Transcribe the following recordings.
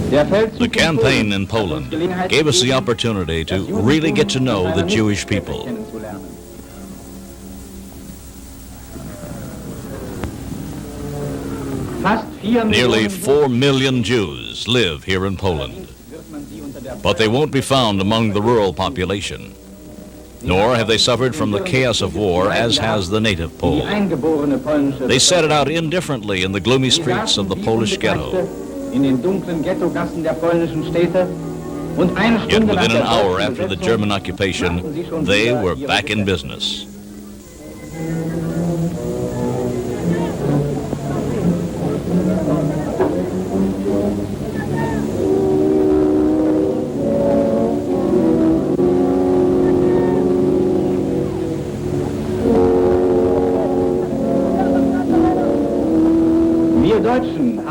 The campaign in Poland gave us the opportunity to really get to know the Jewish people. Nearly 4 million Jews live here in Poland, but they won't be found among the rural population, nor have they suffered from the chaos of war as has the native Pole. They set it out indifferently in the gloomy streets of the Polish ghetto. Yet within an hour after the German occupation, they were back in business.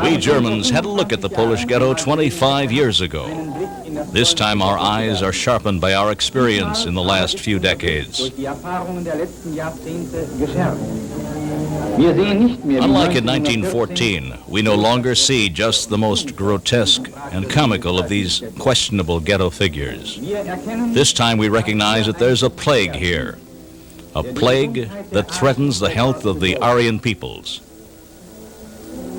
We Germans had a look at the Polish ghetto 25 years ago. This time our eyes are sharpened by our experience in the last few decades. Unlike in 1914, we no longer see just the most grotesque and comical of these questionable ghetto figures. This time we recognize that there's a plague here, a plague that threatens the health of the Aryan peoples.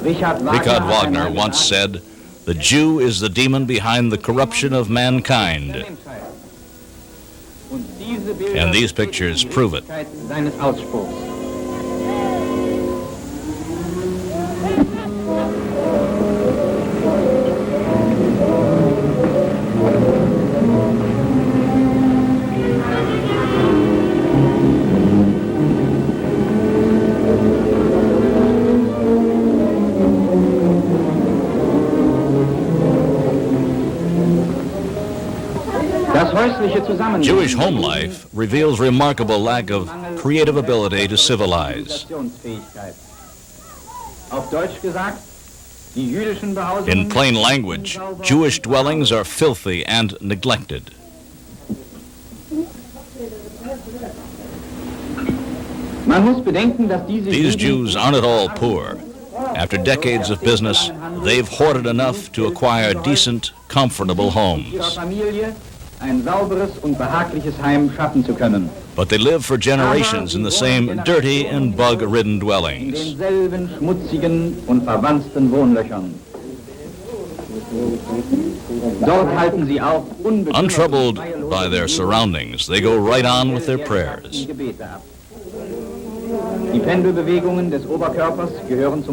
Richard Wagner once said, "The Jew is the demon behind the corruption of mankind." And these pictures prove it. Jewish home life reveals remarkable lack of creative ability to civilize. In plain language, Jewish dwellings are filthy and neglected. These Jews aren't at all poor. After decades of business, they've hoarded enough to acquire decent, comfortable homes. But they live for generations in the same dirty and bug-ridden dwellings. Untroubled by their surroundings, they go right on with their prayers.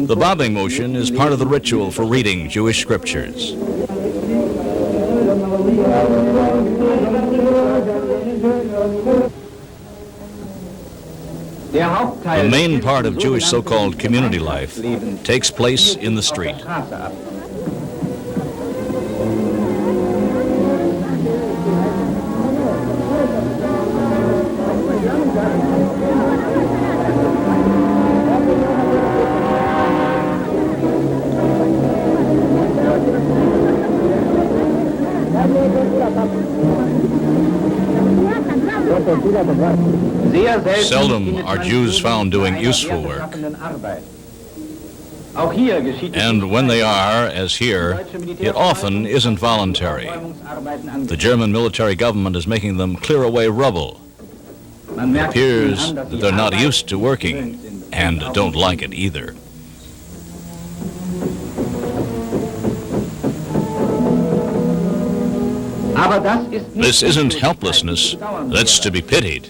The bobbing motion is part of the ritual for reading Jewish scriptures. The main part of Jewish so-called community life takes place in the street. Seldom are Jews found doing useful work. And when they are, as here, it often isn't voluntary. The German military government is making them clear away rubble. It appears that they're not used to working and don't like it either. This isn't helplessness that's to be pitied,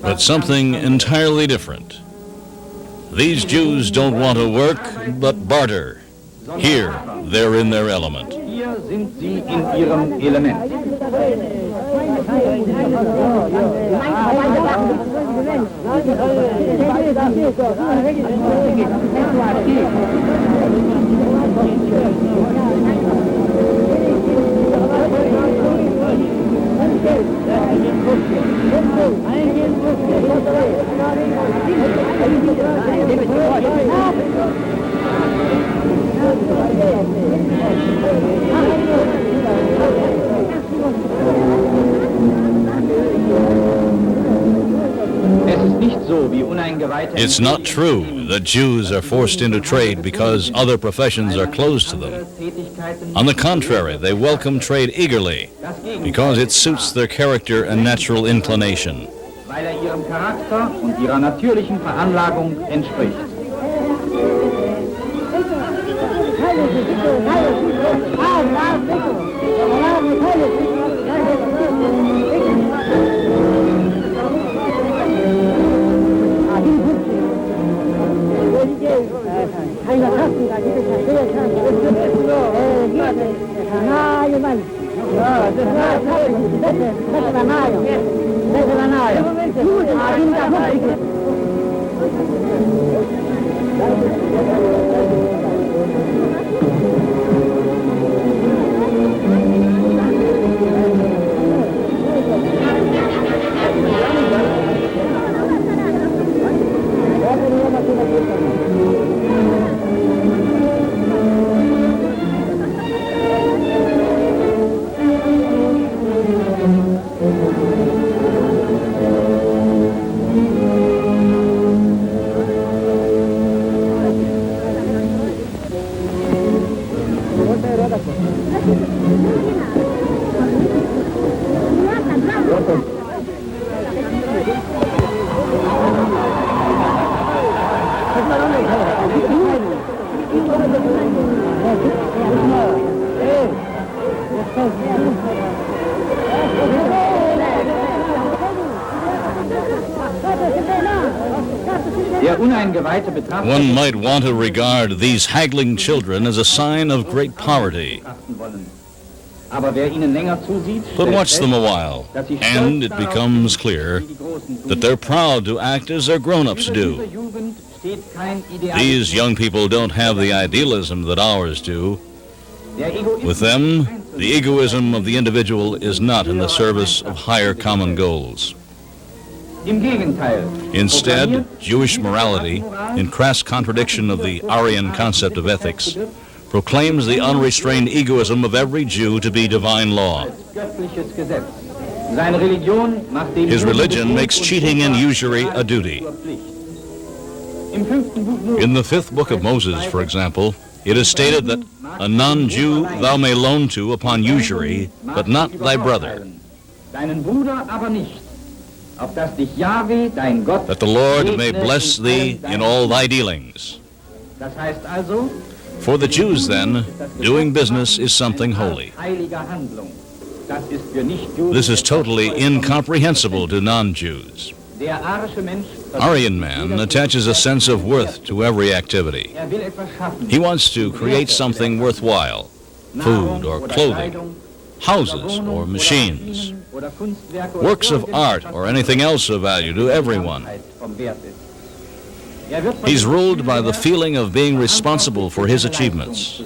but something entirely different. These Jews don't want to work, but barter. Here, they're in their element. It's not true that Jews are forced into trade because other professions are closed to them. On the contrary, they welcome trade eagerly because it suits their character and natural inclination. Weil ihrem Charakter und ihrer natürlichen Veranlagung entspricht. One might want to regard these haggling children as a sign of great poverty. But watch them a while, and it becomes clear that they're proud to act as their grown-ups do. These young people don't have the idealism that ours do. With them, the egoism of the individual is not in the service of higher common goals. Instead, Jewish morality, in crass contradiction of the Aryan concept of ethics, proclaims the unrestrained egoism of every Jew to be divine law. His religion makes cheating and usury a duty. In the 5th book of Moses, for example, it is stated that a non-Jew thou may loan to upon usury, but not thy brother. That the Lord may bless thee in all thy dealings. For the Jews, then, doing business is something holy. This is totally incomprehensible to non-Jews. Aryan man attaches a sense of worth to every activity. He wants to create something worthwhile, food or clothing, houses or machines, works of art or anything else of value to everyone. He's ruled by the feeling of being responsible for his achievements.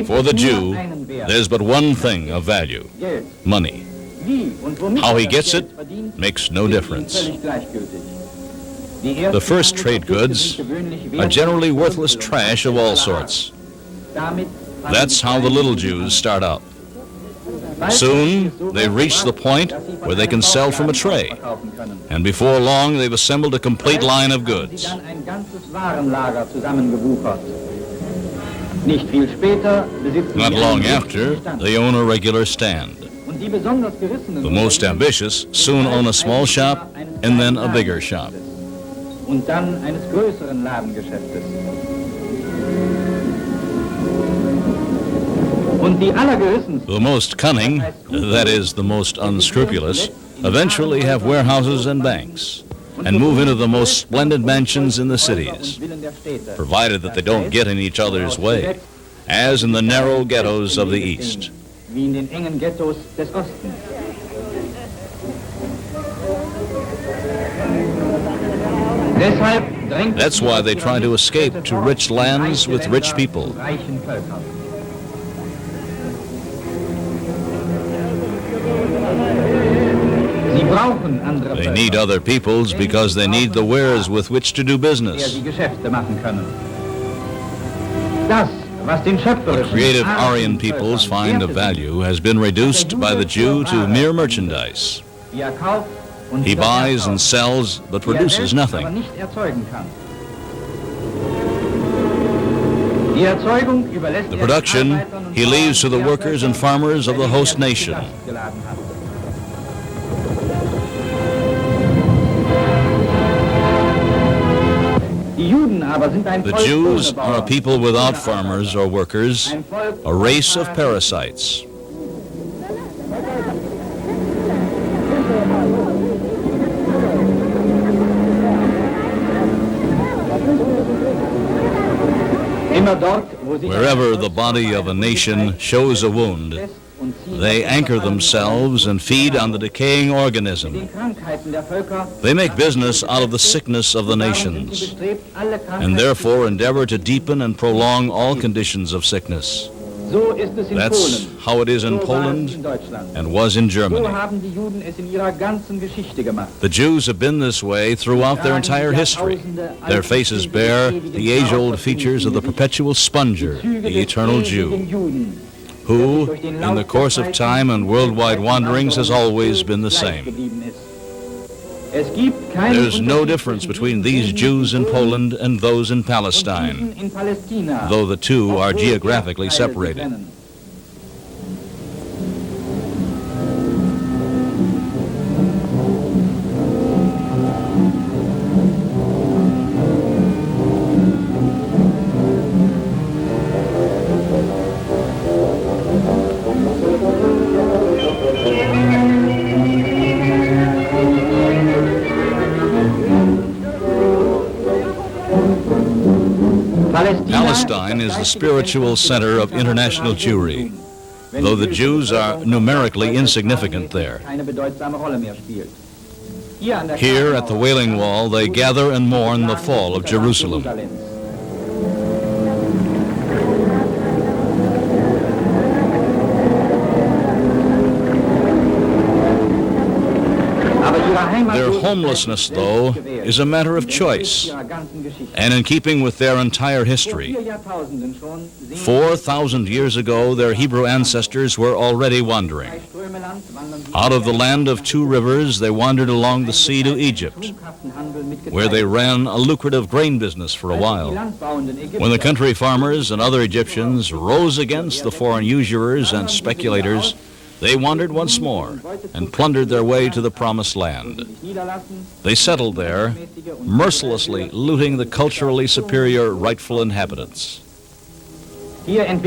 For the Jew, there's but one thing of value: money. How he gets it makes no difference. The first trade goods are generally worthless trash of all sorts. That's how the little Jews start out. Soon, they reach the point where they can sell from a tray, and before long, they've assembled a complete line of goods. Not long after, they own a regular stand. The most ambitious soon own a small shop and then a bigger shop. The most cunning, that is, the most unscrupulous, eventually have warehouses and banks, and move into the most splendid mansions in the cities, provided that they don't get in each other's way, as in the narrow ghettos of the East. That's why they try to escape to rich lands with rich people. brauchen andere They Völker, need other peoples because they need the wares with which to do der business. sie Geschäfte machen können. Das, was den What schöpferischen creative Aryan arischen peoples Völkern find of Werte value has been reduced by the Jew to mere merchandise. sind, die kauft und He wieder buys and verkauft, sells but die produces selbst aber nothing. nicht erzeugen kann. Die Erzeugung überlässt The den production Arbeitern und he leaves to the Bauern der workers and Völker, farmers of the welche host er zu nation. Gast geladen hat. Die Juden aber sind ein The Volk Jews ohne are a Bauern, people ohne without Arbeiter. farmers or workers, Ein Volk a race ohne of parasites. Immer dort, wo sich Wherever the body of a nation shows a wound, they anchor themselves and feed on the decaying organism. den Krankheiten der Völker, They make business out of the sickness of the darum sind sie nations, bestrebt, alle Krankheiten and therefore zu endeavor to deepen and prolong all conditions of sickness. So ist es in That's Polen. how it is in So war es in Poland Deutschland. and was in So Germany. haben die Juden es in ihrer ganzen Geschichte gemacht. The Jews have been this way throughout their entire history. Their faces bear the age-old features of the perpetual sponger, the eternal Jew, who, in the course of time and worldwide wanderings, has always been the same. There's no difference between these Jews in Poland and those in Palestine, though the two are geographically separated. Palestine is the spiritual center of international Jewry, though the Jews are numerically insignificant there. Here at the Wailing Wall, they gather and mourn the fall of Jerusalem. Their homelessness, though, is a matter of choice, and in keeping with their entire history. 4,000 years ago, their Hebrew ancestors were already wandering. Out of the land of two rivers, they wandered along the sea to Egypt, where they ran a lucrative grain business for a while. When the country farmers and other Egyptians rose against the foreign usurers and speculators, they wandered once more and plundered their way to the Promised Land. They settled there, mercilessly looting the culturally superior rightful inhabitants. Here, in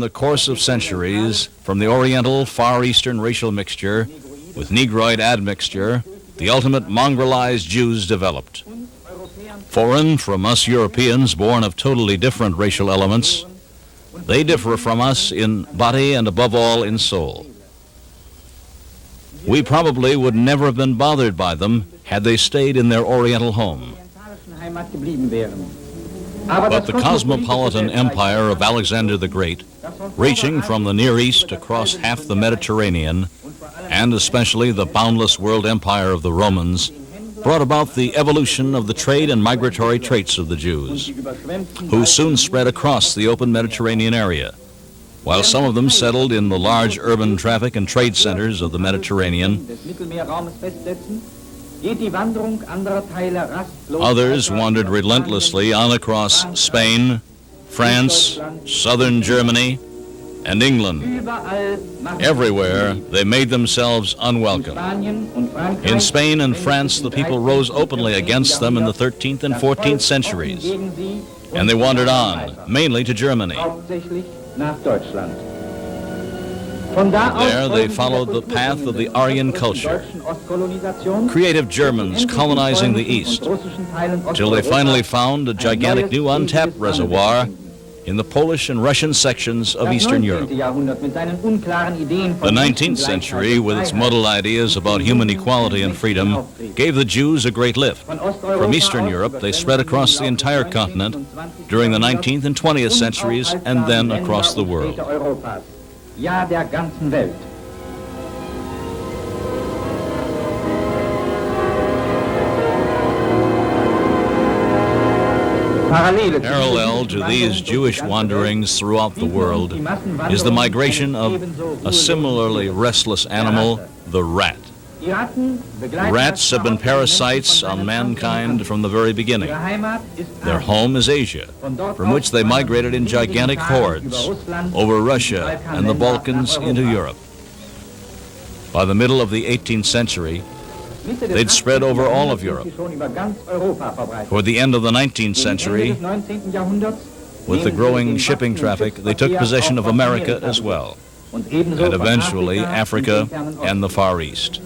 the course of centuries, from the Oriental Far Eastern racial mixture with Negroid admixture, the ultimate mongrelized Jews developed. Foreign from us Europeans, born of totally different racial elements, they differ from us in body and above all in soul. We probably would never have been bothered by them had they stayed in their Oriental home. But the cosmopolitan empire of Alexander the Great, reaching from the Near East across half the Mediterranean, and especially the boundless world empire of the Romans, brought about the evolution of the trade and migratory traits of the Jews, who soon spread across the open Mediterranean area. While some of them settled in the large urban traffic and trade centers of the Mediterranean, others wandered relentlessly on across Spain, France, southern Germany, and England. Everywhere, they made themselves unwelcome. In Spain and France, the people rose openly against them in the 13th and 14th centuries, and they wandered on, mainly to Germany. There, they followed the path of the Aryan culture, creative Germans colonizing the East, till they finally found a gigantic new untapped reservoir in the Polish and Russian sections of Eastern Europe. The 19th century, with its muddled ideas about human equality and freedom, gave the Jews a great lift. From Eastern Europe, they spread across the entire continent during the 19th and 20th centuries, and then across the world. Parallel to these Jewish wanderings throughout the world is the migration of a similarly restless animal, the rat. Rats have been parasites on mankind from the very beginning. Their home is Asia, from which they migrated in gigantic hordes over Russia and the Balkans into Europe. By the middle of the 18th century, they'd spread over all of Europe. Toward the end of the 19th century, with the growing shipping traffic, they took possession of America as well, and eventually Africa and the Far East.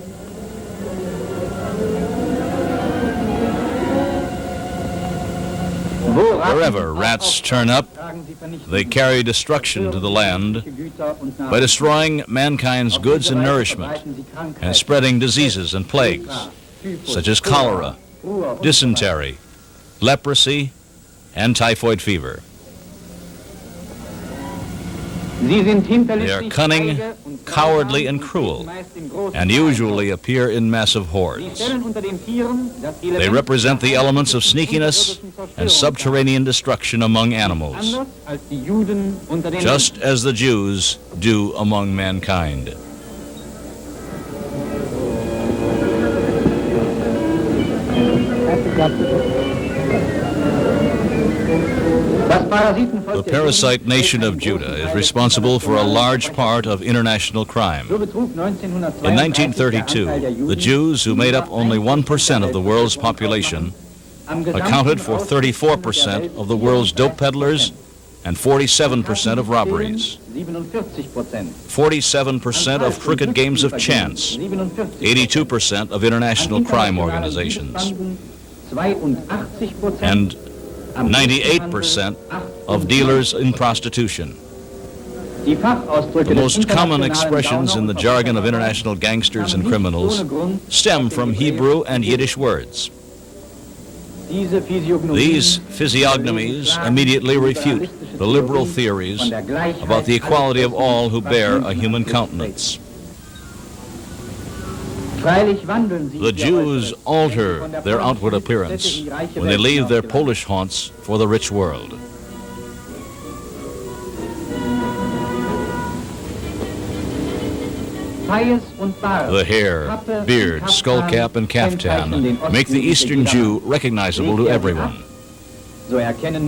Wherever rats turn up, they carry destruction to the land by destroying mankind's goods and nourishment and spreading diseases and plagues, such as cholera, dysentery, leprosy, and typhoid fever. They are cunning, cowardly, and cruel, and usually appear in massive hordes. They represent the elements of sneakiness and subterranean destruction among animals, just as the Jews do among mankind. The parasite nation of Judah is responsible for a large part of international crime. In 1932, the Jews, who made up only 1% of the world's population, accounted for 34% of the world's dope peddlers and 47% of robberies, 47% of crooked games of chance, 82% of international crime organizations, and 98% of dealers in prostitution. The most common expressions in the jargon of international gangsters and criminals stem from Hebrew and Yiddish words. These physiognomies immediately refute the liberal theories about the equality of all who bear a human countenance. The Jews alter their outward appearance when they leave their Polish haunts for the rich world. The hair, beard, skullcap, and caftan make the Eastern Jew recognizable to everyone.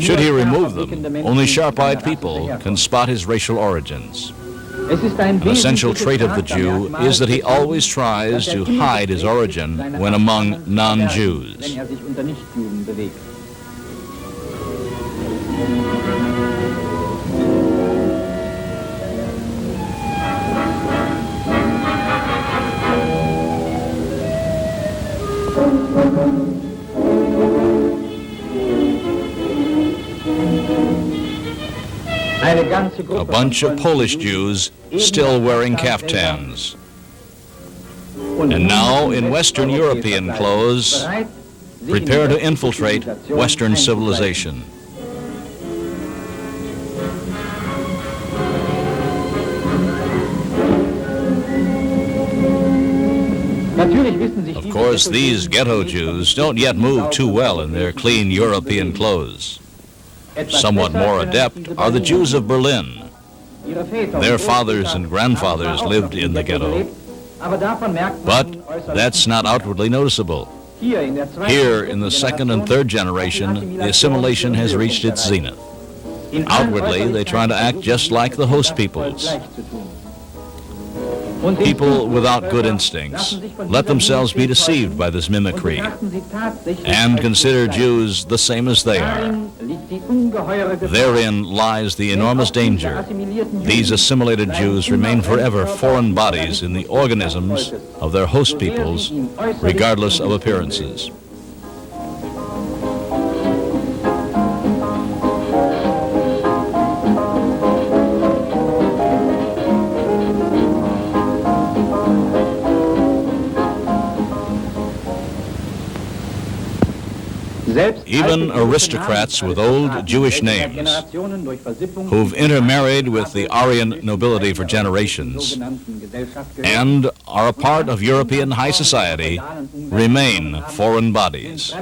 Should he remove them, only sharp-eyed people can spot his racial origins. An essential trait of the Jew is that he always tries to hide his origin when among non-Jews. A bunch of Polish Jews still wearing kaftans. And now, in Western European clothes, prepare to infiltrate Western civilization. Of course, these ghetto Jews don't yet move too well in their clean European clothes. Somewhat more adept are the Jews of Berlin. Their fathers and grandfathers lived in the ghetto, but that's not outwardly noticeable. Here, in the second and third generation, the assimilation has reached its zenith. Outwardly, they try to act just like the host peoples. People without good instincts let themselves be deceived by this mimicry and consider Jews the same as they are. Therein lies the enormous danger. These assimilated Jews remain forever foreign bodies in the organisms of their host peoples, regardless of appearances. Even aristocrats with old Jewish names, who've intermarried with the Aryan nobility for generations and are a part of European high society, remain foreign bodies.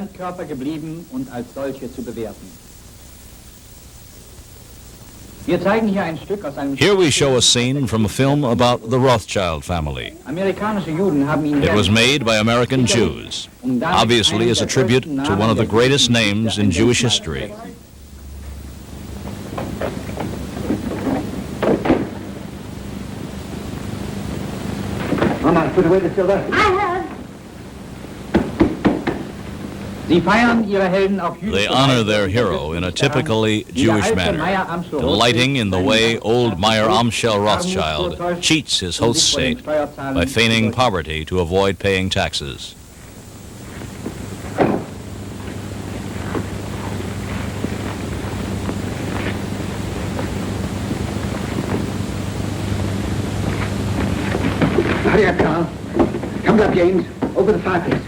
Wir zeigen hier ein Stück aus einem... Here we show a scene from a film about the Rothschild family. Amerikanische Juden haben ihn... It was made by American Jews, obviously as a tribute to one of the greatest names in Jewish history. Mama, put away the silver. I have. Sie feiern ihre Helden auf They honor their hero in a typically Jewish manner, delighting in the way old Meyer Amschel Rothschild cheats his host state by feigning poverty to avoid paying taxes. Hurry up, Carl. Come up, James. Over the fireplace.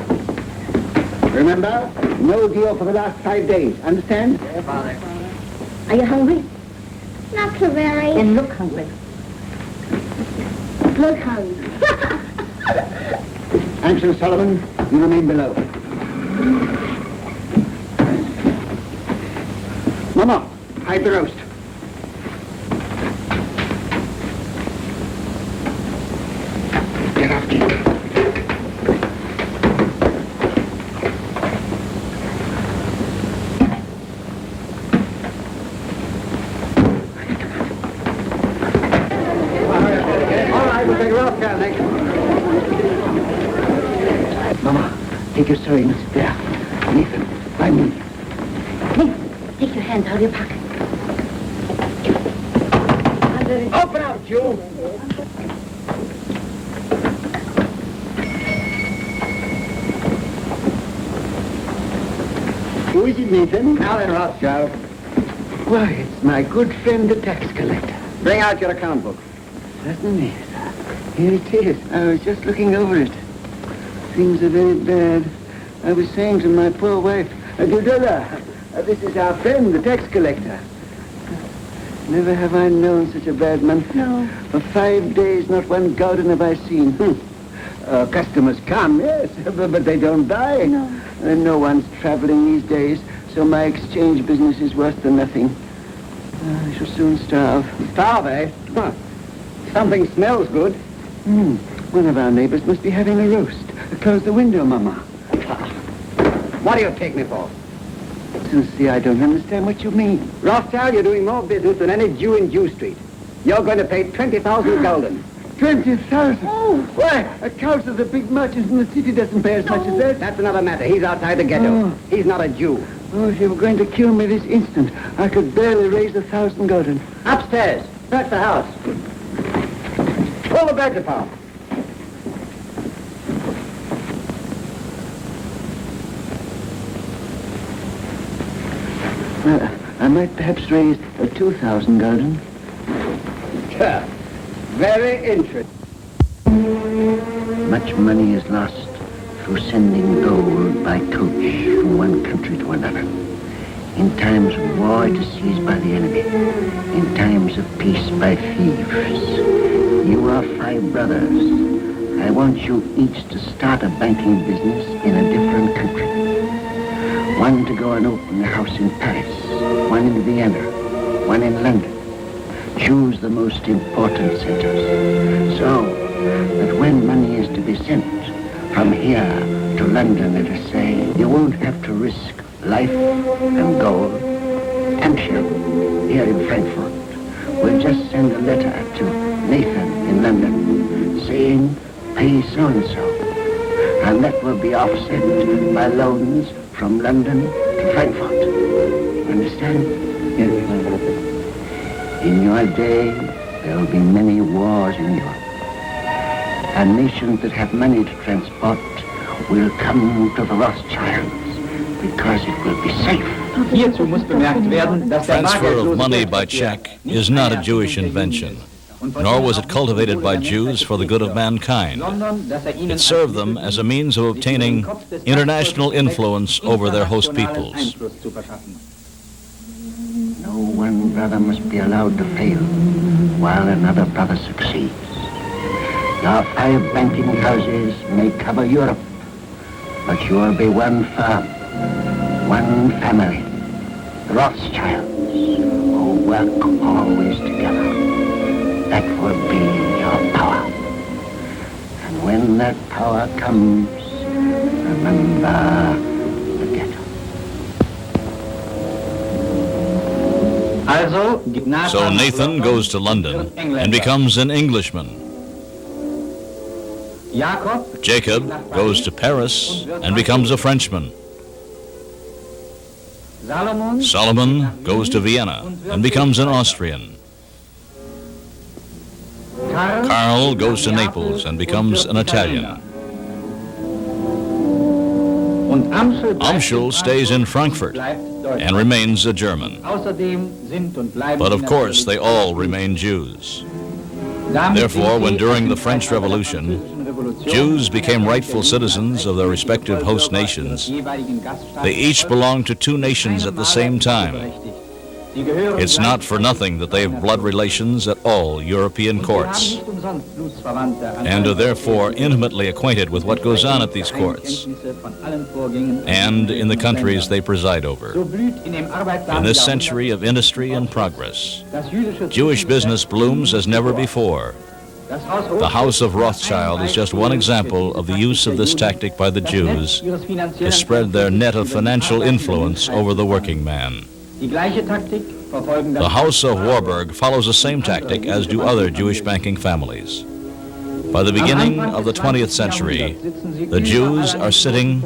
Remember, no deal for the last 5 days. Understand? Yeah, Father. Are you hungry? Not so very. Then look hungry. Look hungry. Ansel Solomon, you remain below. Mama, hide the roast. Get up, James. Mama, take your sewing. There. Nathan, by me. Nathan, take your hands out of your pocket. Open up, Joe. Who is it, Nathan? Alan Rothschild. Why, it's my good friend, the tax collector. Bring out your account book. Certainly, sir. Here it is. I was just looking over it. Things are very bad. I was saying to my poor wife, Dudula, this is our friend, the tax collector. Never have I known such a bad month. No. For 5 days, not one garden have I seen. Customers come, yes, but they don't buy. No. No one's traveling these days, so my exchange business is worse than nothing. I shall soon starve. Starve, eh? Huh. Something smells good. One of our neighbors must be having a roast. Close the window, Mama. What do you take me for? Susie, I don't understand what you mean. Rothschild, you're doing more business than any Jew in Jew Street. You're going to pay 20,000 gulden. 20,000? Oh. Why, a couch of the big merchants in the city doesn't pay as much as that. That's another matter. He's outside the ghetto. Oh. He's not a Jew. Oh, if you were going to kill me this instant, I could barely raise 1,000 gulden. Upstairs. Search the house. Pull the beds apart. I might perhaps raise 2,000 gulden. Sure. Very interesting. Much money is lost through sending gold by coach from one country to another. In times of war, it is seized by the enemy. In times of peace, by thieves. You are 5 brothers. I want you each to start a banking business in a different country. One to go and open a house in Paris, one in Vienna, one in London. Choose the most important centers, so that when money is to be sent from here to London, let us say, you won't have to risk life and gold and ship here in Frankfurt. We'll just send a letter to Nathan in London saying, pay so-and-so, and that will be offset by loans from London to Frankfurt. Understand? Yes. In your day, there will be many wars in Europe. And nations that have money to transport will come to the Rothschilds because it will be safe. Hierzu muss bemerkt werden, dass der Transfer of money by Bargeldlose check is not a Jewish invention, nor was it cultivated by Jews for the good of mankind. It served them as a means of obtaining international influence over their host peoples. No one brother must be allowed to fail while another brother succeeds. Your 5 banking houses may cover Europe, but you will be one firm, one family. Rothschilds, who work always together. That will be your power. And when that power comes, remember the ghetto. So Nathan goes to London and becomes an Englishman. Jacob goes to Paris and becomes a Frenchman. Solomon goes to Vienna and becomes an Austrian. Karl goes to Naples and becomes an Italian. Amschel stays in Frankfurt and remains a German. But of course, they all remain Jews. Therefore, when during the French Revolution, Jews became rightful citizens of their respective host nations, they each belonged to two nations at the same time. It's not for nothing that they have blood relations at all European courts, and are therefore intimately acquainted with what goes on at these courts and in the countries they preside over. In this century of industry and progress, Jewish business blooms as never before. The House of Rothschild is just one example of the use of this tactic by the Jews to spread their net of financial influence over the working man. The House of Warburg follows the same tactic as do other Jewish banking families. By the beginning of the 20th century, the Jews are sitting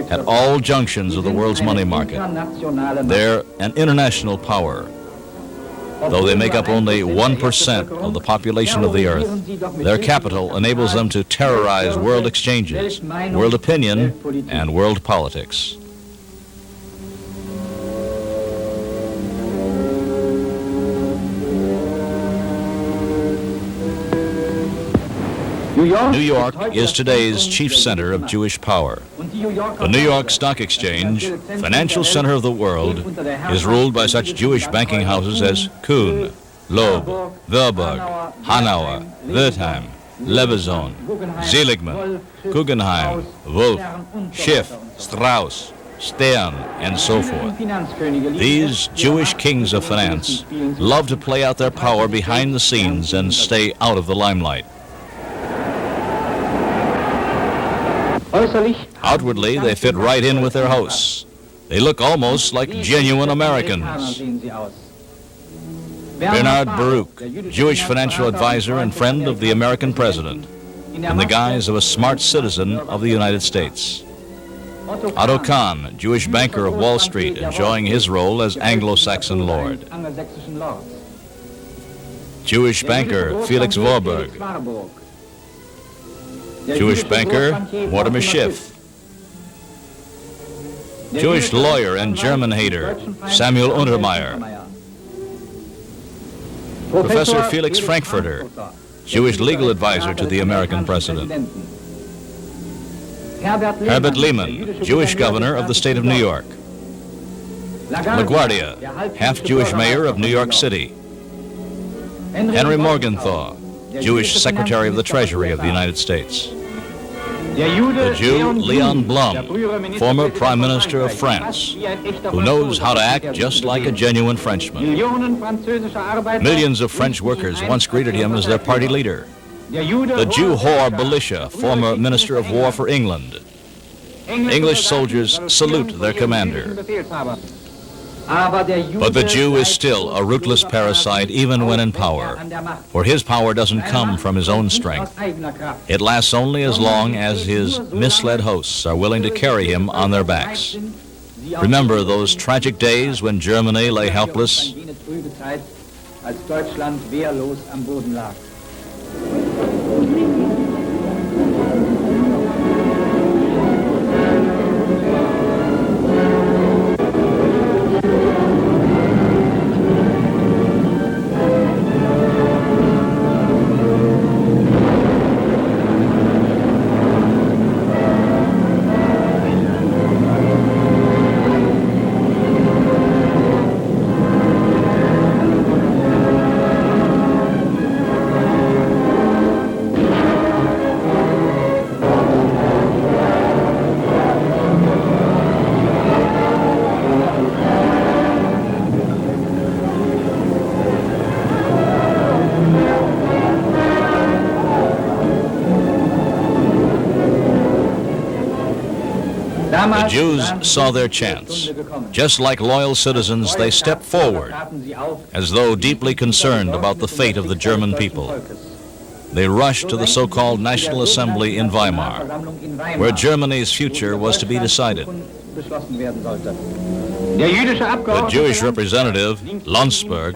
at all junctions of the world's money market. They're an international power. Though they make up only 1% of the population of the earth, their capital enables them to terrorize world exchanges, world opinion, and world politics. New York is today's chief center of Jewish power. The New York Stock Exchange, financial center of the world, is ruled by such Jewish banking houses as Kuhn, Loeb, Warburg, Hanauer, Wertheim, Leveson, Seligman, Guggenheim, Wolf, Schiff, Strauss, Stern, and so forth. These Jewish kings of finance love to play out their power behind the scenes and stay out of the limelight. Outwardly, they fit right in with their hosts. They look almost like genuine Americans. Bernard Baruch, Jewish financial advisor and friend of the American president, in the guise of a smart citizen of the United States. Otto Kahn, Jewish banker of Wall Street, enjoying his role as Anglo-Saxon lord. Jewish banker Felix Warburg. Jewish banker Mortimer Schiff. Jewish lawyer and German hater Samuel Untermyer. Professor Felix Frankfurter, Jewish legal advisor to the American president. Herbert Lehman, Jewish governor of the state of New York. LaGuardia, half-Jewish mayor of New York City. Henry Morgenthau, Jewish Secretary of the Treasury of the United States. The Jew Leon Blum, former Prime Minister of France, who knows how to act just like a genuine Frenchman. Millions of French workers once greeted him as their party leader. The Jew whore Belisha, former Minister of War for England. English soldiers salute their commander. But the Jew is still a rootless parasite even when in power, for his power doesn't come from his own strength. It lasts only as long as his misled hosts are willing to carry him on their backs. Remember those tragic days when Germany lay helpless? The Jews saw their chance. Just like loyal citizens, they stepped forward as though deeply concerned about the fate of the German people. They rushed to the so-called National Assembly in Weimar, where Germany's future was to be decided. The Jewish representative, Landsberg,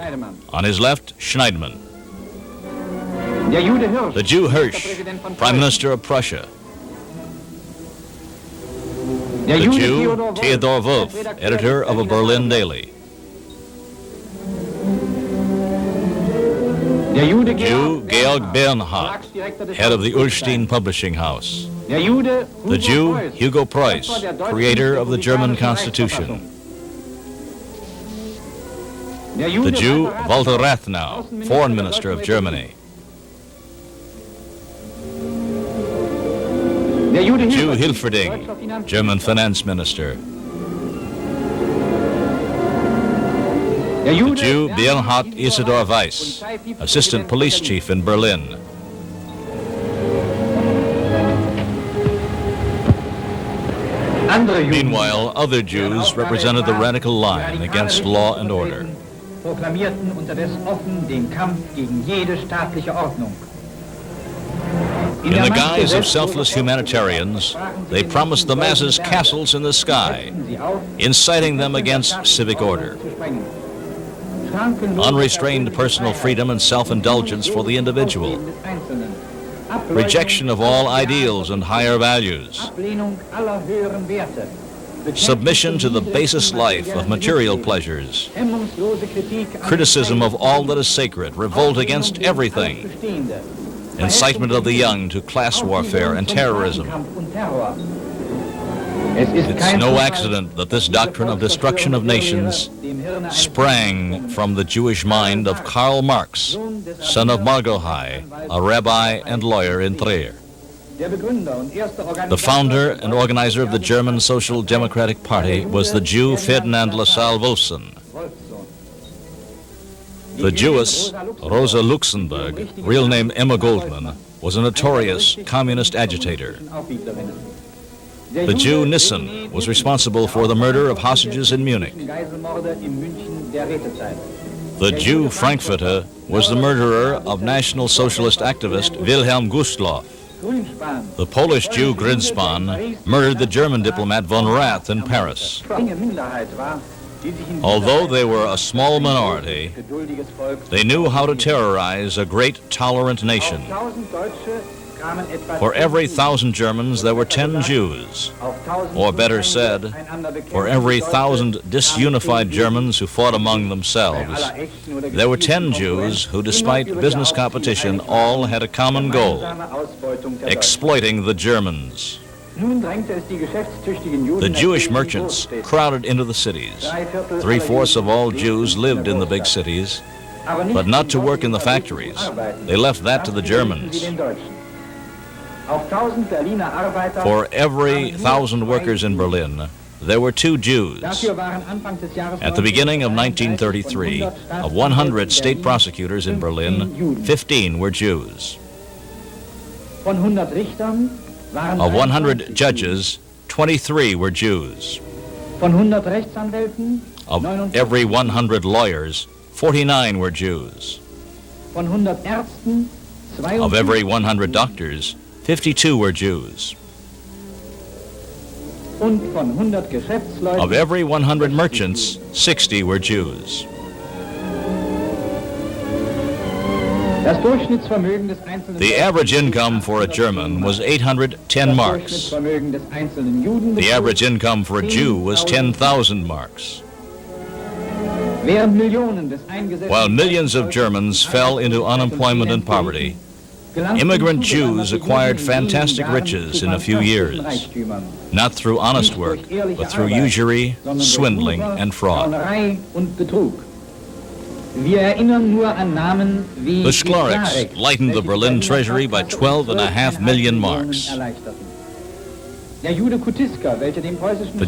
on his left, Schneidmann. The Jew Hirsch, Prime Minister of Prussia. The Jew Theodor Wolff, editor of a Berlin daily. The Jew Georg Bernhard, head of the Ullstein publishing house. The Jew Hugo Preuss, creator of the German Constitution. The Jew Walter Rathenau, foreign minister of Germany. The Jew Hilferding, German finance minister. The Jew Bernhard Isidor Weiss, assistant police chief in Berlin. Meanwhile, other Jews represented the radical line against law and order. In the guise of selfless humanitarians, they promised the masses castles in the sky, inciting them against civic order. Unrestrained personal freedom and self-indulgence for the individual. Rejection of all ideals and higher values. Submission to the basest life of material pleasures. Criticism of all that is sacred. Revolt against everything. Incitement of the young to class warfare and terrorism. It's no accident that this doctrine of destruction of nations sprang from the Jewish mind of Karl Marx, son of Margohai, a rabbi and lawyer in Trier. The founder and organizer of the German Social Democratic Party was the Jew Ferdinand Lassalle Wolfson. The Jewess Rosa Luxemburg, real name Emma Goldman, was a notorious communist agitator. The Jew Nissen was responsible for the murder of hostages in Munich. The Jew Frankfurter was the murderer of National Socialist activist Wilhelm Gustloff. The Polish Jew Grinspan murdered the German diplomat von Rath in Paris. Although they were a small minority, they knew how to terrorize a great tolerant nation. For every 1,000 Germans, there were 10 Jews. Or better said, for every 1,000 disunified Germans who fought among themselves, there were 10 Jews who, despite business competition, all had a common goal: exploiting the Germans. The Jewish merchants crowded into the cities. 3/4 of all Jews lived in the big cities, but not to work in the factories. They left that to the Germans. For every 1,000 workers in Berlin, there were 2 Jews. At the beginning of 1933, of 100 state prosecutors in Berlin, 15 were Jews. Of 100 judges, 23 were Jews. Of every 100 lawyers, 49 were Jews. Of every 100 doctors, 52 were Jews. Of every 100 merchants, 60 were Jews. The average income for a German was 810 marks. The average income for a Jew was 10,000 marks. While millions of Germans fell into unemployment and poverty, immigrant Jews acquired fantastic riches in a few years, not through honest work, but through usury, swindling, and fraud. The Schlariks lightened the Berlin treasury by 12.5 million marks. The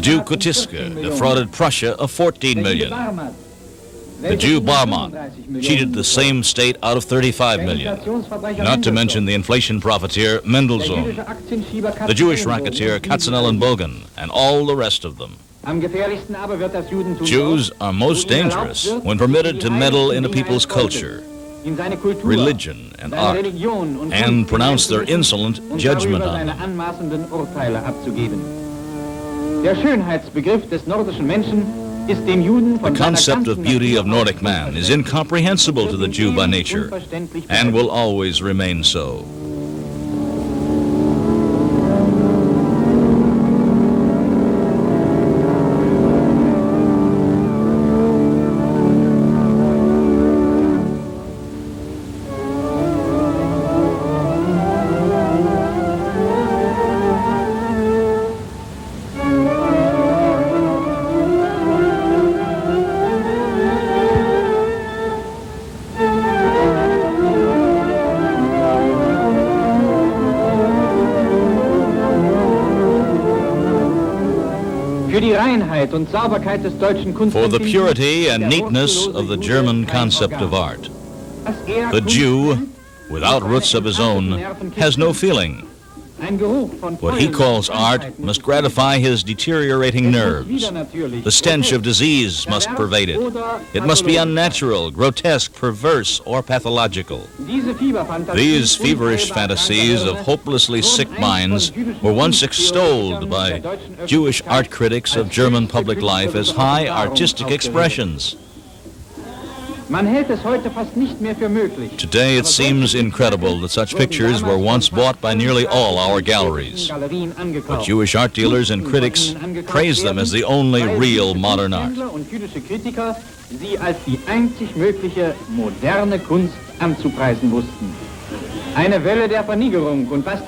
Jew Kutiska defrauded Prussia of 14 million. The Jew Barmont cheated the same state out of 35 million, not to mention the inflation profiteer Mendelssohn, the Jewish racketeer Katzenellenbogen, and all the rest of them. Jews are most dangerous when permitted to meddle in a people's culture, religion, and art, and pronounce their insolent judgment on them. The concept of beauty of Nordic man is incomprehensible to the Jew by nature, and will always remain so. For the purity and neatness of the German concept of art, the Jew, without roots of his own, has no feeling. What he calls art must gratify his deteriorating nerves. The stench of disease must pervade it. It must be unnatural, grotesque, perverse, or pathological. These feverish fantasies of hopelessly sick minds were once extolled by Jewish art critics of German public life as high artistic expressions. Today it seems incredible that such pictures were once bought by nearly all our galleries. But Jewish art dealers and critics praise them as the only real modern art.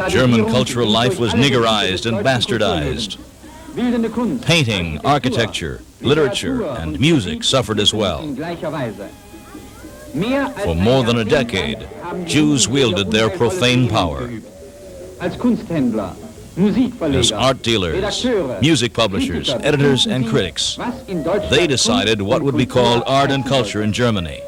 German cultural life was niggerized and bastardized. Painting, architecture, literature, and music suffered as well. For more than a decade, Jews wielded their profane power. As art dealers, music publishers, editors, and critics, they decided what would be called art and culture in Germany.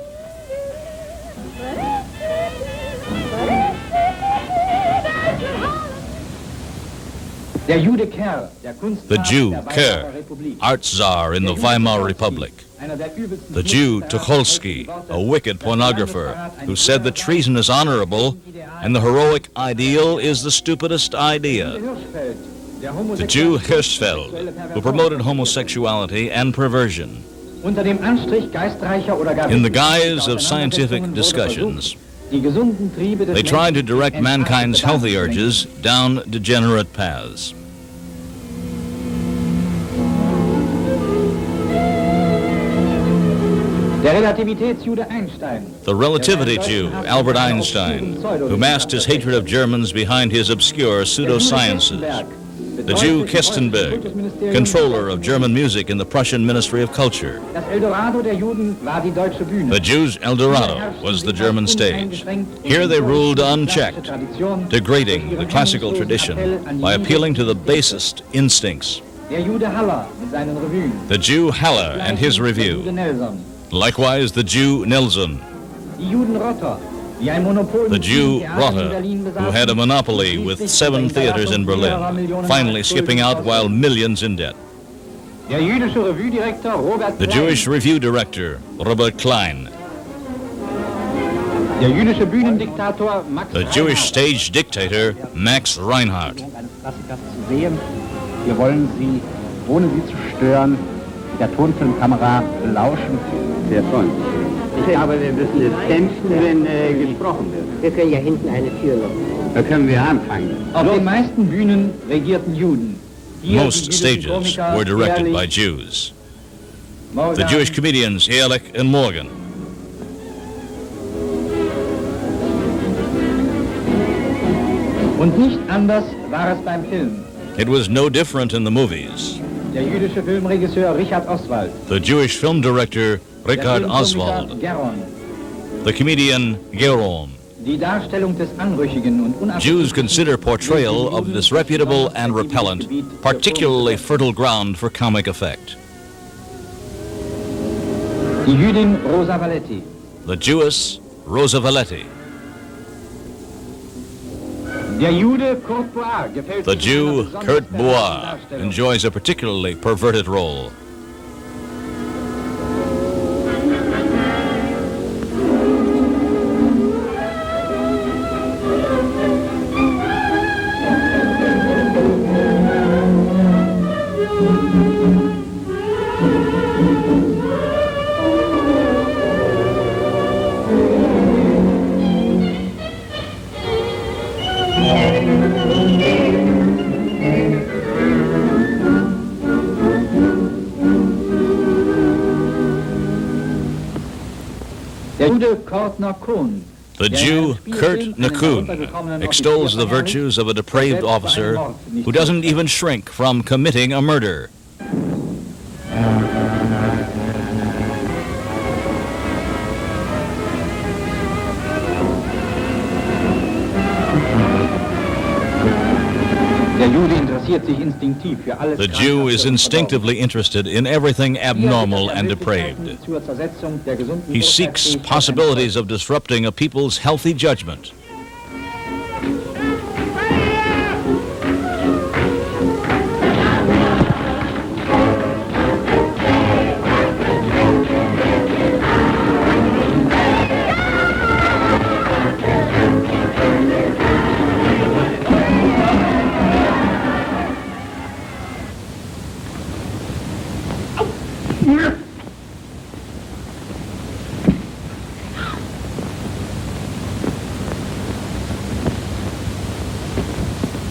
The Jew, Kerr, art czar in the Weimar Republic. The Jew, Tucholsky, a wicked pornographer who said that treason is honorable and the heroic ideal is the stupidest idea. The Jew, Hirschfeld, who promoted homosexuality and perversion. In the guise of scientific discussions, they tried to direct mankind's healthy urges down degenerate paths. The relativity Jew, Albert Einstein, who masked his hatred of Germans behind his obscure pseudosciences. The Jew Kistenberg, controller of German music in the Prussian Ministry of Culture. The Jews' El Dorado was the German stage. Here they ruled unchecked, degrading the classical tradition by appealing to the basest instincts. The Jew Haller and his review. Likewise, the Jew Nelson. The Jew Rotter, who had a monopoly with 7 theaters in Berlin, finally skipping out while millions in debt. The Jewish review director, Robert Klein. The Jewish stage dictator, Max Reinhardt. Der Tonfilmkamera lauschen. Sehr toll. Aber wir müssen es dämpfen, wenn gesprochen wird. Wir können ja hinten eine Tür noch. Da können wir anfangen. Auf den meisten Bühnen regierten Juden. Most stages were directed by Jews. The Jewish comedians Ehrlich and Morgan. Und nicht anders war es beim Film. It was no different in the movies. Der jüdische Filmregisseur Richard Oswald. The Jewish film director Richard Oswald. The comedian Geron. Die Darstellung des Anrüchigen und Jews consider portrayal of disreputable and repellent particularly fertile ground for comic effect. Die Jüdin Rosa Valetti. The Jewess Rosa Valetti. Der Jude Kurt Bois gefällt The sich Jew einer Kurt besonders Bois Darstellung. enjoys a particularly perverted role. Der Jude Kurt Nakun. The Jew Kurt Nakun extols the virtues of a depraved officer who doesn't even shrink from committing a murder. Der Jude interessiert sich instinktiv für alles. The Jew is instinctively interested in everything abnormal and depraved. Zur Zersetzung der gesunden He seeks possibilities of disrupting a people's healthy judgment.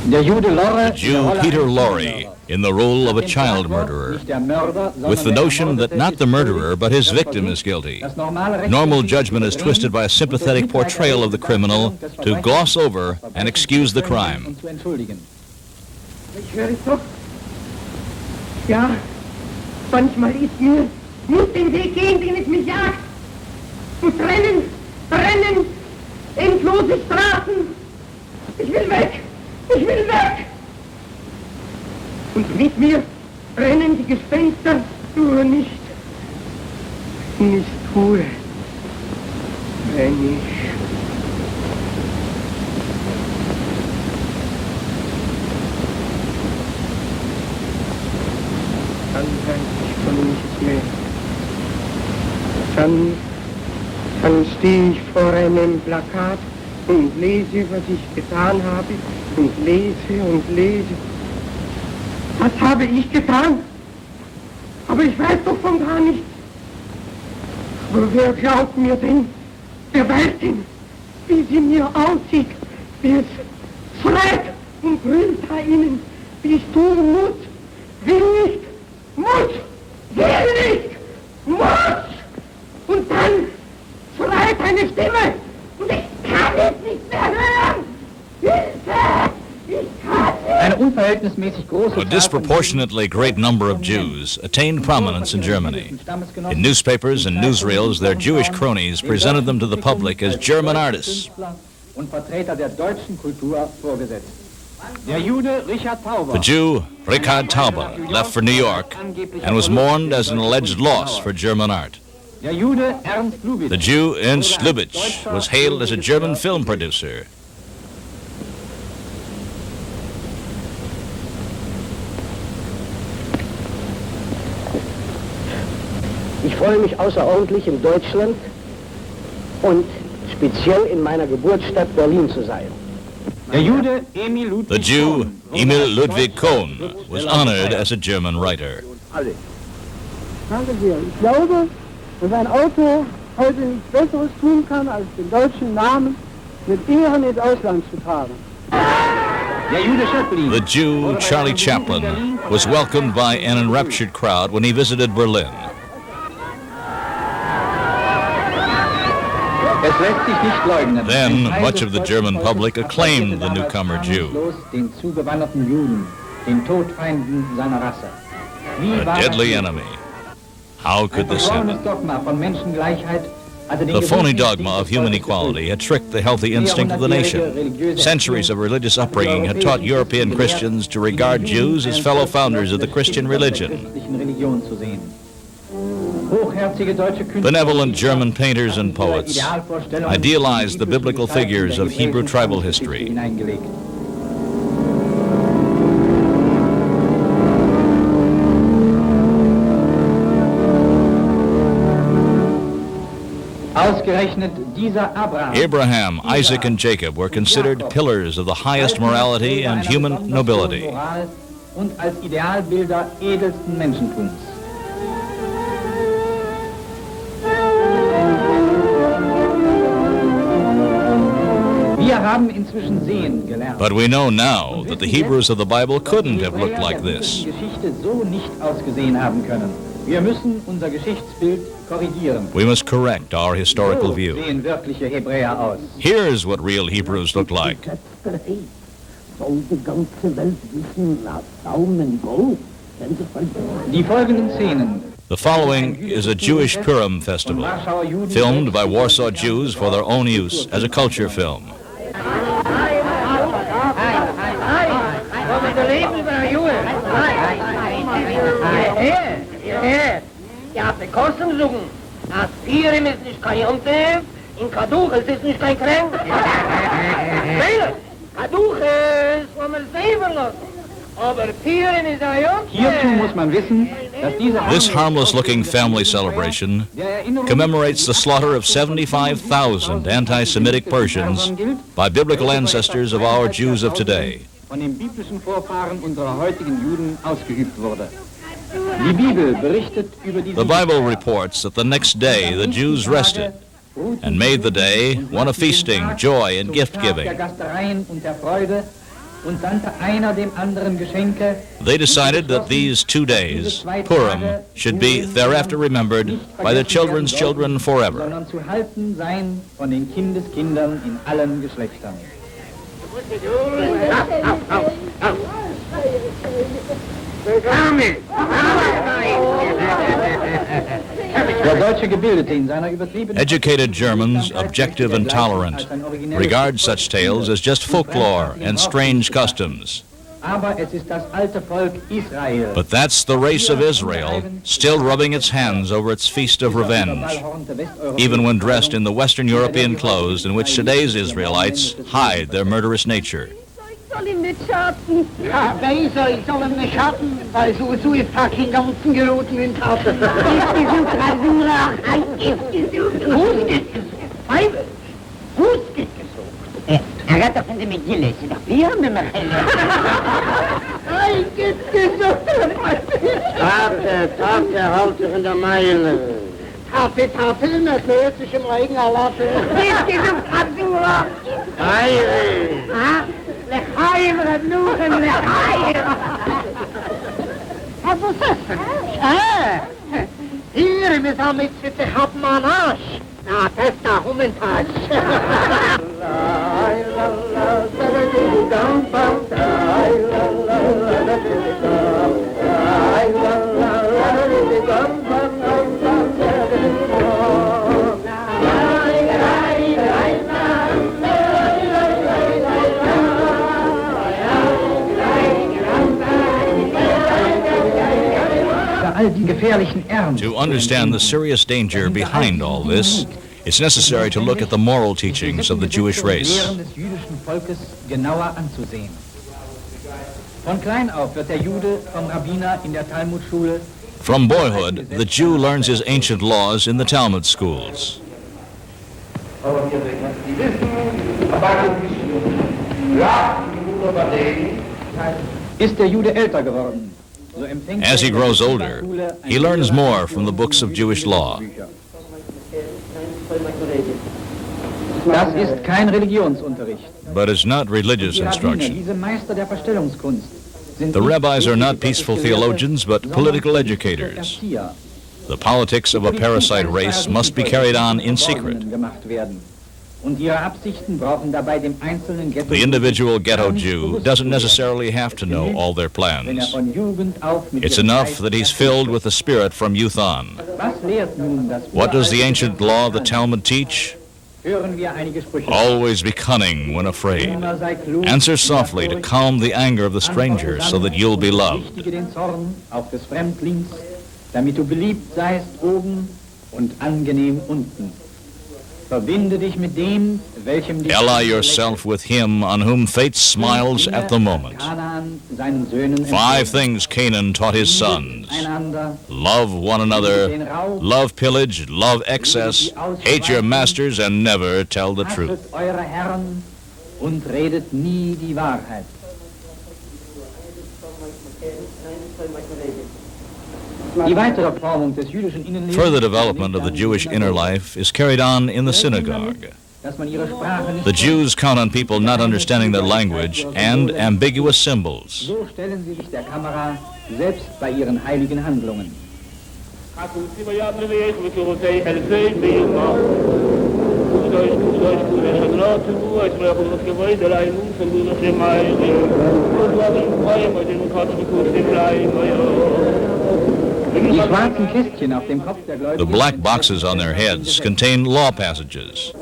Der Jude Lorre, The Jew Peter Lorre in the role of a child murderer, with the notion that not the murderer but his victim is guilty. Normal judgment is twisted by a sympathetic portrayal of the criminal to gloss over and excuse the crime. Ich höre es doch. Ja, manchmal ist mir, muss den Weg gehen, den es mich jagt. Muss rennen, rennen, endlose Straßen. Ich will weg, ich will weg. Und mit mir rennen die Gespenster, nur nicht tue, wenn ich... Dann stehe ich vor einem Plakat und lese, was ich getan habe, und lese und lese. Was habe ich getan? Aber ich weiß doch von gar nichts. Aber wer glaubt mir denn, der weiß denn, wie sie mir aussieht, wie es schreit und brüllt da innen, wie ich tun muss, will nicht, muss, will nicht, muss. Und dann schreit eine Stimme und ich kann es nicht mehr hören. Hilfe! Ich kann nicht! Eine unverhältnismäßig große A disproportionately great number of Jews attained prominence in Germany. In newspapers and newsreels, their Jewish cronies presented them to the public as German artists. und Vertreter der deutschen Kultur vorgesetzt. Der Jude Richard Tauber. The Jew Richard Tauber left for New York and was mourned as an alleged loss for German art. Der Jude Ernst Lubitsch. The Jew Ernst Lubitsch was hailed as a German film producer. Ich freue mich außerordentlich, in Deutschland und speziell in meiner Geburtsstadt Berlin zu sein. Der Jude Emil Ludwig The Jew Kohn. Emil Ludwig Kohn was honored as a German writer. Danke sehr. Ich glaube, dass ein Autor heute nichts Besseres tun kann, als den deutschen Namen mit Ehren ins Ausland zu tragen. Der Jude Schöpflin. The Jew Charlie Chaplin was welcomed by an enraptured crowd when he visited Berlin. Es lässt sich nicht leugnen. Then much of the German public acclaimed the newcomer Jew, Den zugewanderten Juden, den Todfeinden seiner Rasse. Wie a war deadly das enemy. How could this happen? Dogma von Menschengleichheit hatte den The phony gewöhnlichen dogma of human equality had tricked the healthy instinct of the nation. Centuries of religious upbringing had taught European Christians to regard Jews as fellow founders of the Christian religion. christlichen Religion zu sehen. Benevolent German painters and poets idealized the biblical figures of Hebrew tribal history. Abraham, Isaac, and Jacob were considered pillars of the highest morality and human nobility. But we know now that the Hebrews of the Bible couldn't have looked like this. We must correct our historical view. Here's what real Hebrews looked like. The following is a Jewish Purim festival, filmed by Warsaw Jews for their own use as a culture film. Ja, die Kosten suchen. Das Pirim ist nicht kein Jomtev, in Kaduches ist nicht kein Kränk. Kaduches, wo man selber lassen. Aber Pirim ist ein Jomtev. Hierzu muss man wissen, dass This harmless-looking family celebration commemorates the slaughter of 75,000 anti-Semitic Persians by biblical ancestors of our Jews of today. Von den biblischen Vorfahren unserer heutigen Juden ausgeübt wurde. The Bible reports that the next day the Jews rested and made the day one of feasting, joy, and gift-giving. They decided that these 2 days, Purim, should be thereafter remembered by their children's children forever. Educated Germans, objective and tolerant, regard such tales as just folklore and strange customs. But that's the race of Israel, still rubbing its hands over its feast of revenge, even when dressed in the Western European clothes in which today's Israelites hide their murderous nature. soll ihm nicht schaden. Ja, wer soll ihm nicht schaden? Weil so ist Tag den ganzen geroten in Tafel. Ist gesucht, Rasenrach. Ist gesucht. Fuß geht gesucht. Pfeife. Fuß geht gesucht. Er hat doch von dem Gille, ist doch Bier mit mir. Ei, geht gesucht. Tafel, halt sich in der Meile. Tafel, das hört sich im Regen erlaufen. Ist gesucht, Rasenrach. Ei, לחיים רדנוכם לחיים איפה זה? hier wir sind mit sich hab man Arsch na festa Hummentatsch To understand the serious danger behind all this, it's necessary to look at the moral teachings of the Jewish race. From boyhood, the Jew learns his ancient laws in the Talmud schools. Ist der Jude älter geworden? As he grows older, he learns more from the books of Jewish law. Das ist kein Religionsunterricht. But it's not religious instruction. The rabbis are not peaceful theologians, but political educators. The politics of a parasite race must be carried on in secret. The individual ghetto Jew doesn't necessarily have to know all their plans. It's enough that he's filled with the Spirit from youth on. What does the ancient law of the Talmud teach? Always be cunning when afraid. Answer softly to calm the anger of the stranger so that you'll be loved. und angenehm unten. Verbinde dich mit dem, welchem die Ally yourself with him on whom fate smiles at the moment. Kanaan seinen Söhnen 5 things Canaan taught his sons. einander, Love one another, love pillage, love excess, hate your masters, and never tell the truth. hasset eure Herren und redet nie die Wahrheit. Die weitere Formung des jüdischen Innenlebens, Further development of the Jewish inner life is carried on in the synagogue. dass man ihre Sprache nicht The Jews count on people not understanding their language and ambiguous symbols. so stellen sie sich der Kamera selbst bei ihren heiligen Handlungen. Die schwarzen Kästchen auf dem Kopf der The Gläubigen black boxes on their heads contain law passages.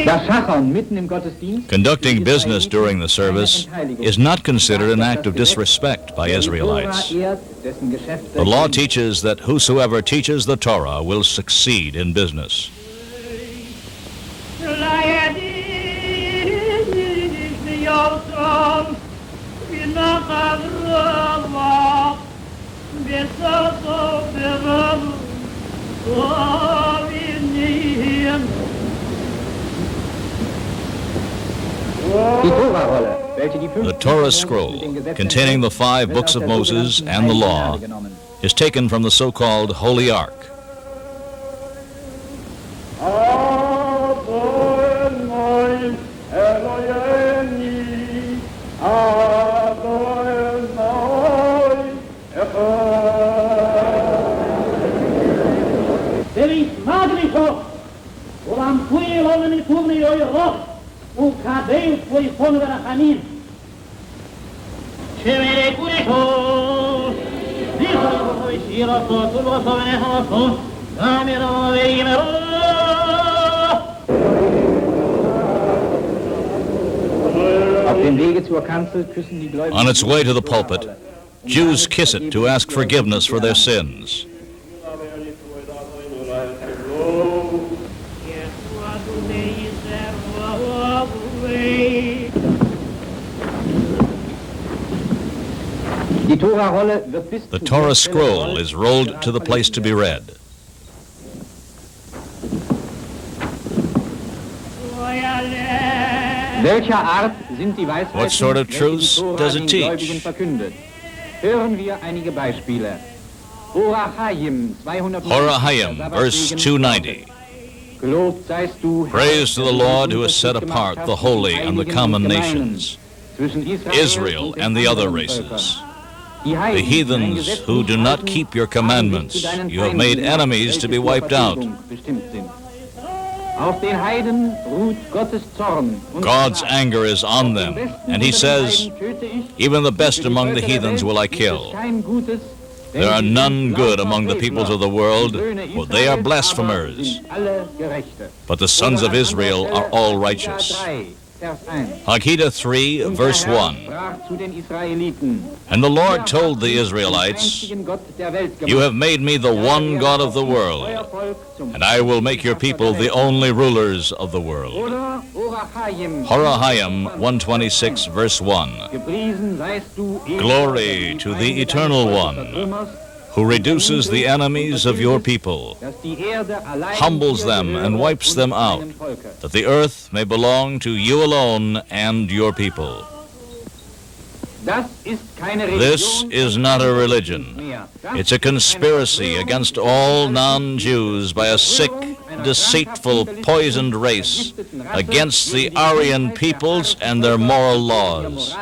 Das Schachern mitten im Gottesdienst Conducting business during the service is not considered an act of disrespect by Israelites. The law teaches that whosoever teaches the Torah will succeed in business. Die Tora-Rolle, welche die The Torah scroll, containing the 5 books of Moses and the law, is taken from the so-called Holy Ark. Auf dem Wege zur Kanzel küssen die Gläubigen On its way to the pulpit, Jews kiss it to ask forgiveness for their sins. Die Tora-Rolle wird bis The zu Torah scroll is rolled to the place to be read. Welcher Art sind die Weisheiten, What sort of welche die truths Tora does it den teach? Gläubigen verkündet? Hören wir einige Beispiele. Horahayim, 290, Horahayim, verse 290. Gelobt seist du, Herr, Praise to the Lord who has set apart the holy and the common nations, zwischen Israel and the other races. The heathens who do not keep your commandments, you have made enemies to be wiped out. Auf den Heiden ruht Gottes Zorn. God's anger is on them, and he says, even the best among the heathens will I kill. There are none good among the peoples of the world, for they are blasphemers. But the sons of Israel are all righteous. Haggadah 3, verse 1. And the Lord told the Israelites, you have made me the one God of the world, and I will make your people the only rulers of the world. Horahayim 126, verse 1. Glory to the Eternal One, who reduces the enemies of your people, humbles them and wipes them out, that the earth may belong to you alone and your people. This is not a religion. It's a conspiracy against all non-Jews by a sick deceitful, poisoned race against the Aryan peoples and their moral laws.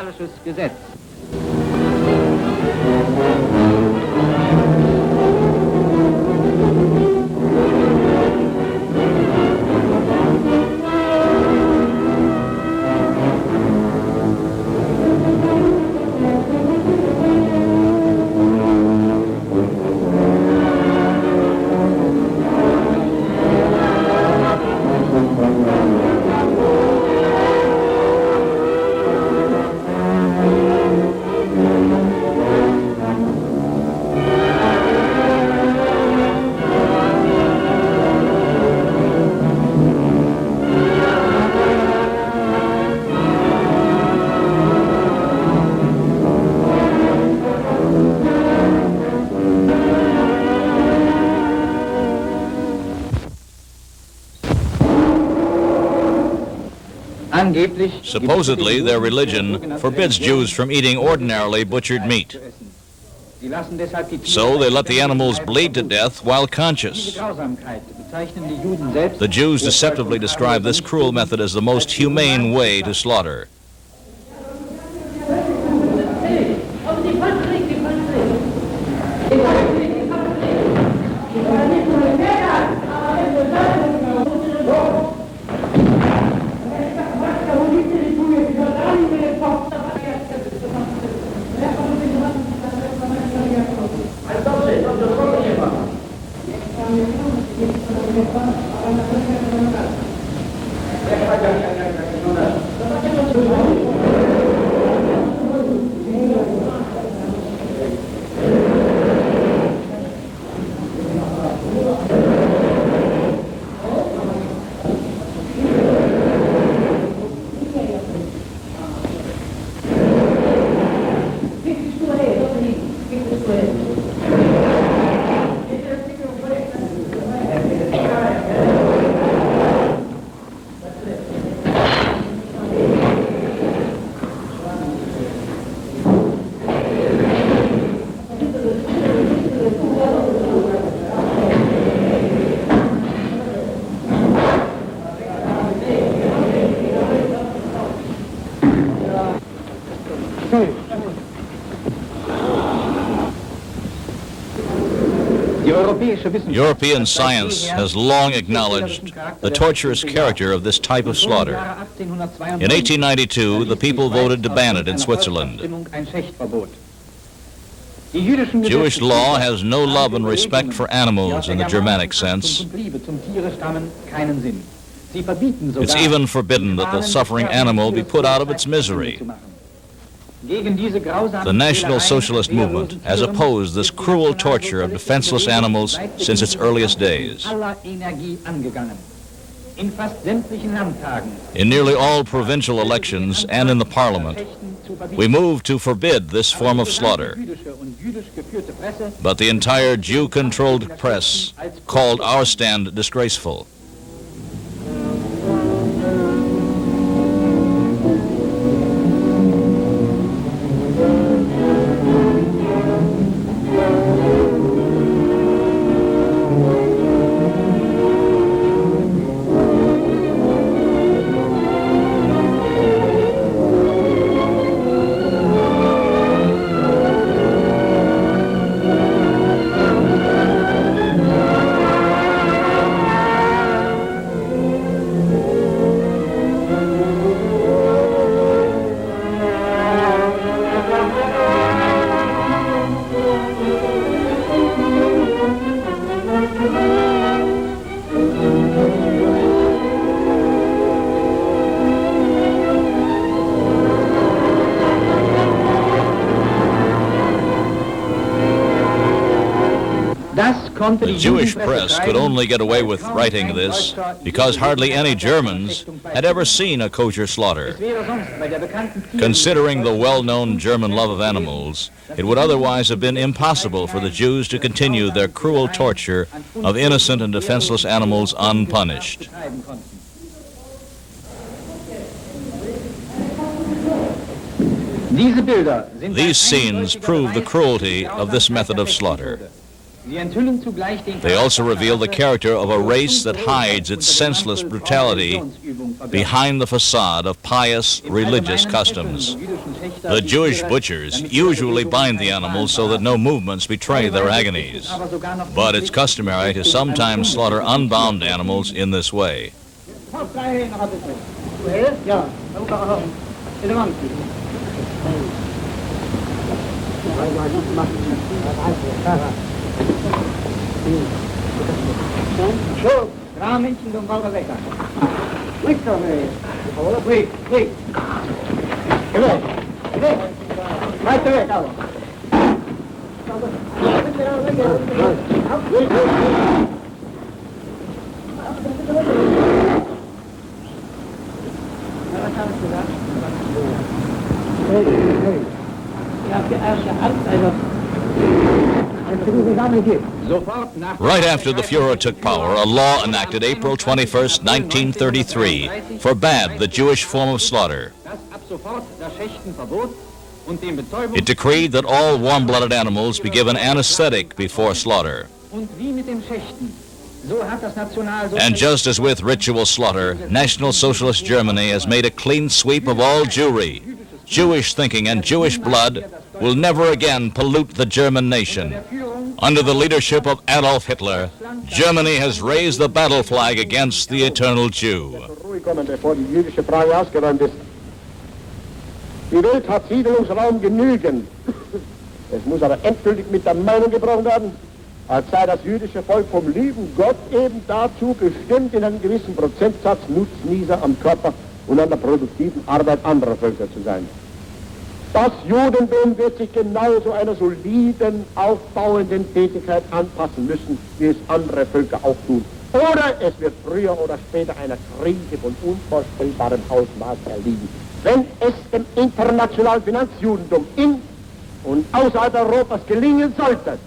Supposedly, their religion forbids Jews from eating ordinarily butchered meat. So they let the animals bleed to death while conscious. The Jews deceptively describe this cruel method as the most humane way to slaughter. European science has long acknowledged the torturous character of this type of slaughter. In 1892, the people voted to ban it in Switzerland. Jewish law has no love and respect for animals in the Germanic sense. It's even forbidden that the suffering animal be put out of its misery. The National Socialist movement has opposed this cruel torture of defenseless animals since its earliest days. In nearly all provincial elections and in the parliament, we moved to forbid this form of slaughter. But the entire Jew-controlled press called our stand disgraceful. The Jewish press could only get away with writing this because hardly any Germans had ever seen a kosher slaughter. Considering the well-known German love of animals, it would otherwise have been impossible for the Jews to continue their cruel torture of innocent and defenseless animals unpunished. These scenes prove the cruelty of this method of slaughter. They also reveal the character of a race that hides its senseless brutality behind the facade of pious religious customs. The Jewish butchers usually bind the animals so that no movements betray their agonies, but it's customary to sometimes slaughter unbound animals in this way. Right after the Fuhrer took power, a law enacted April 21st, 1933, forbade the Jewish form of slaughter. It decreed that all warm-blooded animals be given anesthetic before slaughter. And just as with ritual slaughter, National Socialist Germany has made a clean sweep of all Jewry. Jewish thinking and Jewish blood will never again pollute the German nation. Under the leadership of Adolf Hitler, Germany has raised the battle flag against the eternal Jew. Die Welt hat Siedlungsraum genügend. Es muss aber endgültig mit der Meinung gebrochen werden, als sei das jüdische Volk vom lieben Gott eben dazu bestimmt, in einem gewissen Prozentsatz Nutznießer am Körper und an der produktiven Arbeit anderer Völker zu sein. Das Judentum wird sich genauso einer soliden, aufbauenden Tätigkeit anpassen müssen, wie es andere Völker auch tun. Oder es wird früher oder später einer Krise von unvorstellbarem Ausmaß erliegen. Wenn es dem internationalen Finanzjudentum in und außerhalb Europas gelingen sollte,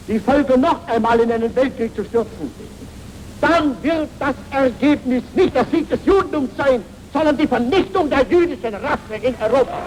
die Völker noch einmal in einen Weltkrieg zu stürzen, dann wird das Ergebnis nicht der Sieg des Judentums sein, sondern die Vernichtung der jüdischen Rasse in Europa.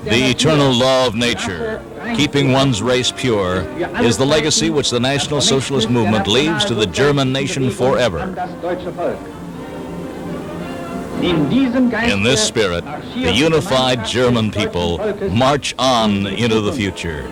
The eternal law of nature, keeping one's race pure, is the legacy which the National Socialist movement leaves to the German nation forever. In this spirit, the unified German people march on into the future.